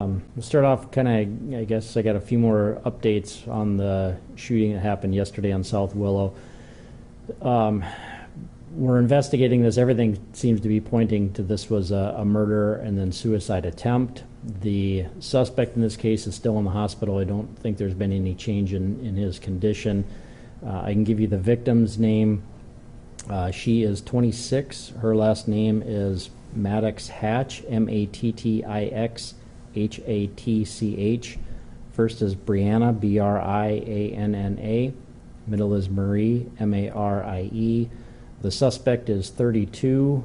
We'll start off I guess I got a few more updates on the shooting that happened yesterday on South Willow. We're investigating this. Everything seems to be pointing to this was a murder and then suicide attempt. The suspect in this case is still in the hospital. I don't think there's been any change in his condition. I can give you the victim's name. She is 26. Her last name is Maddox Hatch, Mattix Hatch. First is Brianna, Brianna. Middle is Marie, Marie. The suspect is 32,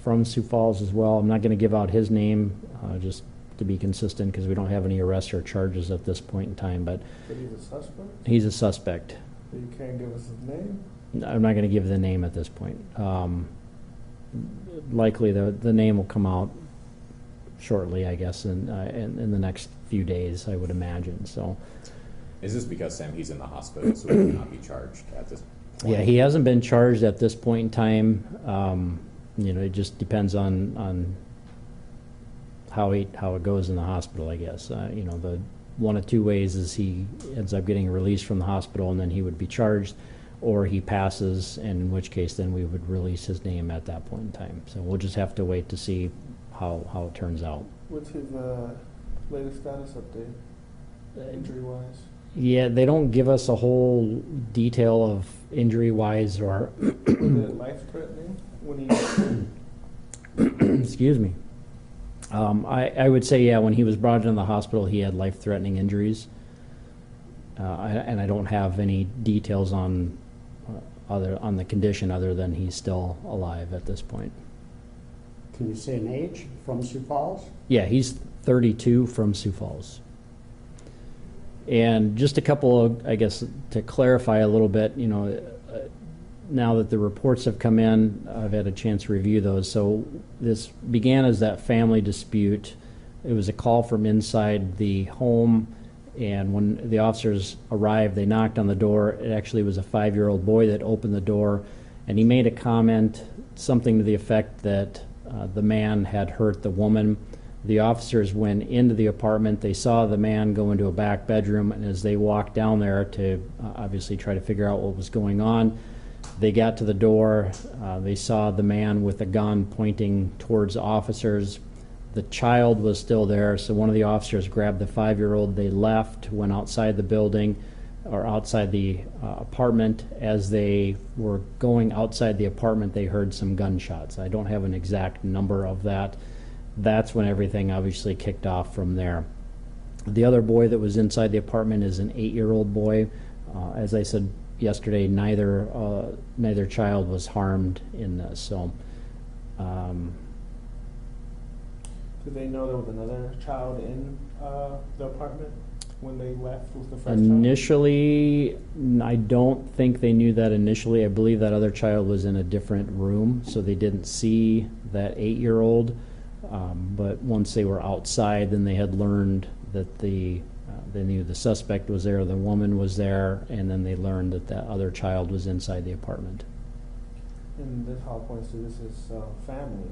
from Sioux Falls as well. I'm not going to give out his name, just to be consistent, because we don't have any arrests or charges at this point in time. But he's a suspect? He's a suspect. But you can't give us his name? I'm not going to give the name at this point. Likely the name will come out shortly, I guess, in the next few days, I would imagine. So, is this because, Sam, he's in the hospital, so he cannot be charged at this point? Yeah, he hasn't been charged at this point in time. It just depends on how it goes in the hospital, I guess. The one of two ways is he ends up getting released from the hospital and then he would be charged, or he passes, and in which case then we would release his name at that point in time. So we'll just have to wait to see how it turns out. What's his latest status update, injury-wise? Yeah, they don't give us a whole detail of injury-wise or... Was it life-threatening when he... Excuse me. I would say, yeah, when he was brought into the hospital, he had life-threatening injuries. And I don't have any details on the condition other than he's still alive at this point. Can you say an age from Sioux Falls? Yeah, he's 32, from Sioux Falls. And just a couple of, I guess, to clarify a little bit, now that the reports have come in, I've had a chance to review those. So this began as that family dispute. It was a call from inside the home, and when the officers arrived, they knocked on the door. It actually was a 5-year-old boy that opened the door, and he made a comment, something to the effect that the man had hurt the woman. The officers went into the apartment. They saw the man go into a back bedroom, and as they walked down there to obviously try to figure out what was going on, they got to the door. They saw the man with a gun pointing towards the officers. The child was still there, so one of the officers grabbed the 5-year-old. They left, went outside the building, or outside the apartment. As they were going outside the apartment, they heard some gunshots. I don't have an exact number of that. That's when everything obviously kicked off from there. The other boy that was inside the apartment is an 8-year-old boy. As I said yesterday, neither child was harmed in this. So, did they know there was another child in the apartment when they left with the first child? Initially, I don't think they knew that initially. I believe that other child was in a different room, so they didn't see that 8-year-old. But once they were outside, then they had learned that they knew the suspect was there, the woman was there, and then they learned that that other child was inside the apartment. And this all points to this is family.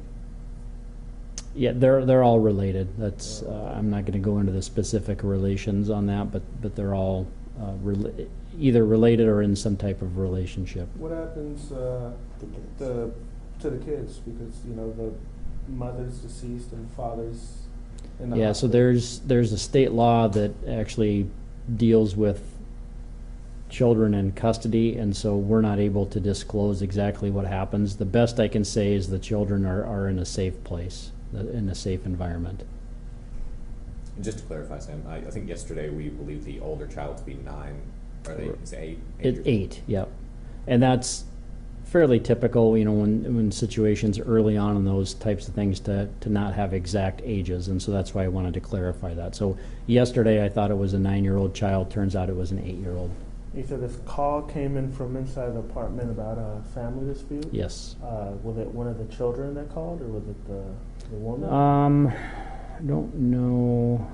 Yeah, they're all related. That's I'm not going to go into the specific relations on that, but they're all either related or in some type of relationship. What happens to the kids, because the mother's deceased and father's in the hospital? So there's a state law that actually deals with children in custody, and so we're not able to disclose exactly what happens. The best I can say is the children are in a safe place, in a safe environment. And just to clarify, Sam, I think yesterday we believed the older child to be 9. Are they? Is it 8? 8, yep. And that's fairly typical, when situations early on in those types of things to not have exact ages, and so that's why I wanted to clarify that. So yesterday I thought it was a 9-year-old child. Turns out it was an 8-year-old. You said this call came in from inside the apartment about a family dispute? Yes. Was it one of the children that called, or was it the woman? I don't know.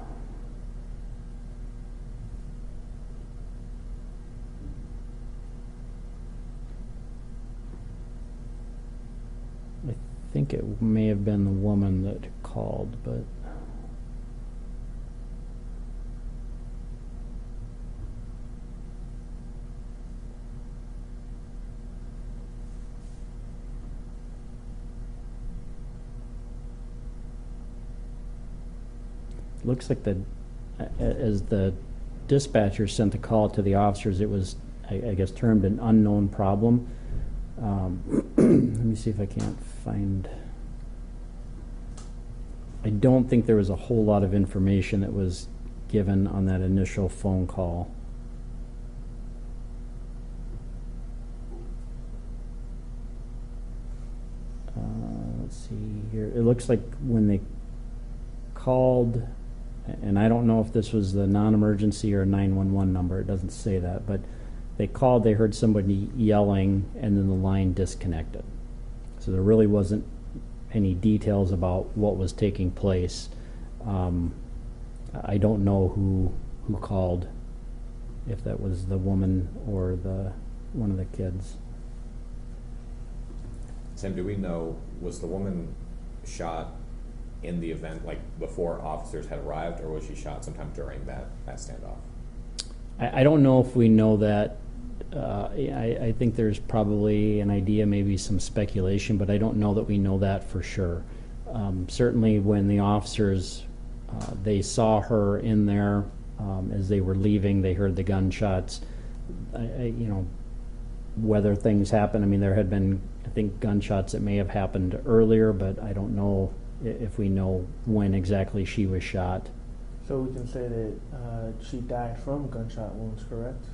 I think it may have been the woman that called, but looks like as the dispatcher sent the call to the officers, it was, I guess, termed an unknown problem. Let me see if I can't find. I don't think there was a whole lot of information that was given on that initial phone call. Let's see here. It looks like when they called, and I don't know if this was the non-emergency or 911 number, it doesn't say that, but they called, they heard somebody yelling, and then the line disconnected. So there really wasn't any details about what was taking place. I don't know who called, if that was the woman or one of the kids. Sam, do we know, was the woman shot in the event, like before officers had arrived, or was she shot sometime during that standoff? I don't know if we know that. I think there's probably an idea, maybe some speculation, but I don't know that we know that for sure. Certainly when the officers, they saw her in there as they were leaving, they heard the gunshots. You know, whether things happen, I mean, there had been, I think, gunshots that may have happened earlier, but I don't know if we know when exactly she was shot. So we can say that she died from gunshot wounds, correct?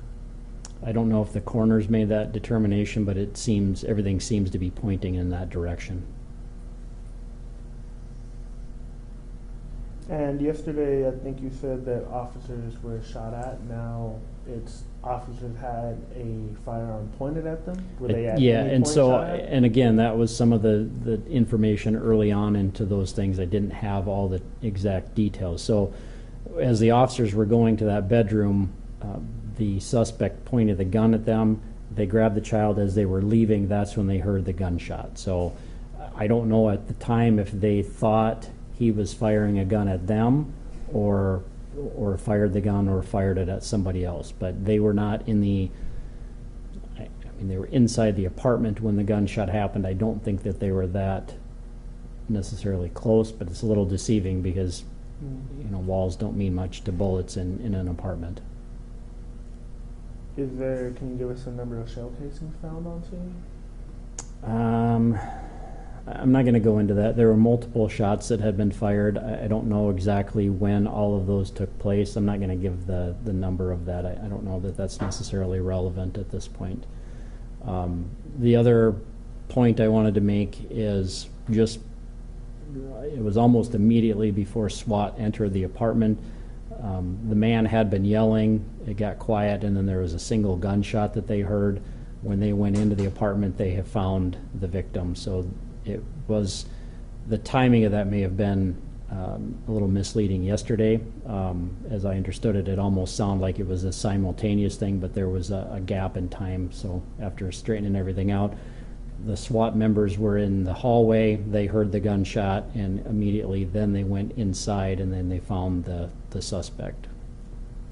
I don't know if the coroner's made that determination, but it seems, everything seems to be pointing in that direction. And yesterday, I think you said that officers were shot at. Now it's officers had a firearm pointed at them. Were they at Yeah, any and point so, shot at? and again, that was some of the information early on into those things. I didn't have all the exact details. So as the officers were going to that bedroom, the suspect pointed the gun at them. They grabbed the child as they were leaving. That's when they heard the gunshot. So I don't know at the time if they thought he was firing a gun at them or fired the gun or fired it at somebody else. But they were not in the, I mean, they were inside the apartment when the gunshot happened. I don't think that they were that necessarily close, but it's a little deceiving because, you know, walls don't mean much to bullets in an apartment. Can you give us a number of shell casings found on scene? I'm not going to go into that. There were multiple shots that had been fired. I don't know exactly when all of those took place. I'm not going to give the number of that. I don't know that that's necessarily relevant at this point. The other point I wanted to make is just, it was almost immediately before SWAT entered the apartment. The man had been yelling, it got quiet, and then there was a single gunshot that they heard. When they went into the apartment, they have found the victim. So it was, the timing of that may have been a little misleading yesterday. As I understood it, it almost sounded like it was a simultaneous thing, but there was a gap in time. So after straightening everything out, the SWAT members were in the hallway, they heard the gunshot, and immediately then they went inside and then they found the suspect.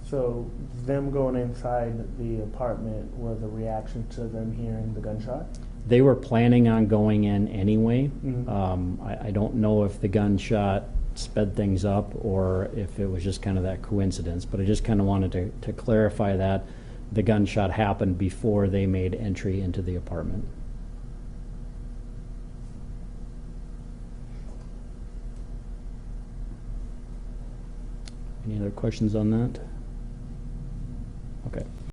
So them going inside the apartment was a reaction to them hearing the gunshot? They were planning on going in anyway. Mm-hmm. I don't know if the gunshot sped things up or if it was just kind of that coincidence, but I just kind of wanted to clarify that the gunshot happened before they made entry into the apartment. Any other questions on that? Okay.